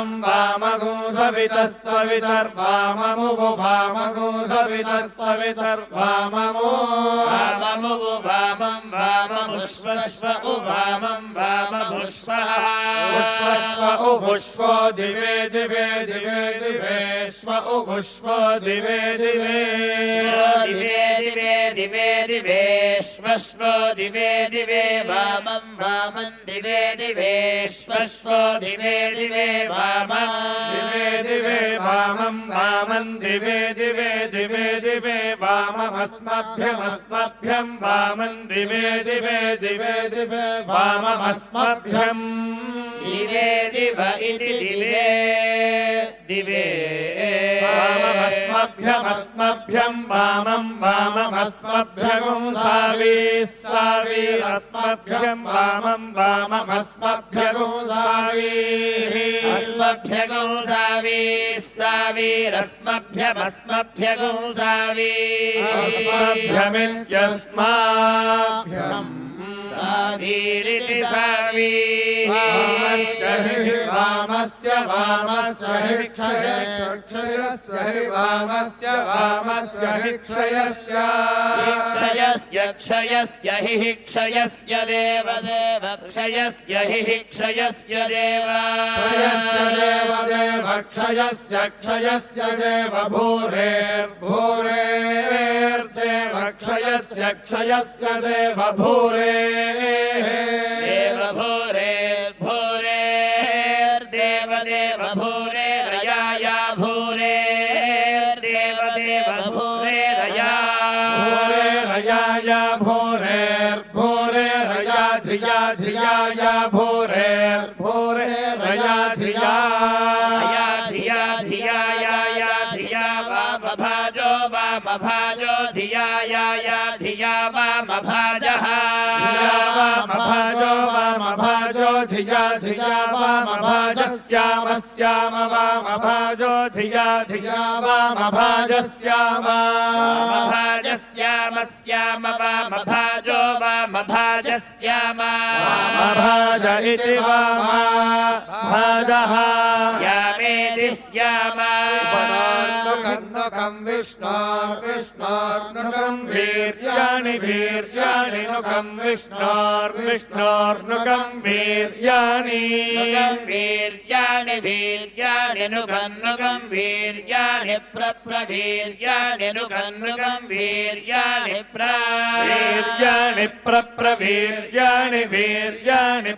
वामगुंसवितः सवितर्वाममुवु वामगुंसवितः सवितर्वाममु वाममुवु वामं वाममुष्वश्व उवामं वाममुष्वः उष्वश्व उभुष्वो दिवे दिवे दिवे दिवेश्व उभुष्वो दिवे दिवे दिवे दिवे दिवे दिवेश्वश्व दिवे दिवे वामं वामं दिवे दिवेश्वश्व दिवे दिवे दिवे दिवे वामं वामं दिवे दिवे दिवे दिवे वाममस्मभ्यमस्मभ्यं वामं दिवे दिवे दिवे दिवे वाममस्मभ्यं दिवे दिव इति दिवे दिवे वाममस्मभ्यमस्मभ्यं वामं वाममस्मभ्यगुं सावीरस्मभ्यं वामं वाममस्मभ्यगुं अस्मभ्यगुं सावीरस्मभ्यमस्मभ्यगुं सावीरस्मभ्यमित्यस्माभ्यम् सावीरिति सावी वामस्य वामस्य क्षयस्य वामस्य वामस्य क्षयस्य क्षयस्य क्षयस्य हि क्षयस्य देव देव क्षयस्य हि क्षयस्य देव क्षयस्य क्षयस्य देव भूरेर्भूरेर्देव क्षयस्य क्षयस्य देव भूरे देव भूरेर्भूरेर्देव देव भूरेरया भूरेर्देव देव भूरेरया भूरेर्भूरेरया धिया धिया भूरेर्भूरेरया धिया धिया धिया धिया वामभाजो वामभाजो धिया धिया वामभाजः वामभाजो धिया धिया वामभाजस्याम वामभाजो धिया धिया वामभाजस्याम वामभाजो वामभाजस्याम वामभाज इति वामभाजः यामेति स्याम नुकं विष्णोर्विष्णोर्नुकं वीर्याणि वीर्याणि नुकं विष्णोर्विष्णोर्नुकं वीर्याणि वीर्याणि वीर्याणि नुकं वीर्याणि प्रप्रवीर्याणि नुकं वीर्याणि प्रवीर्याणि प्रप्रवीर्याणि वीर्याणि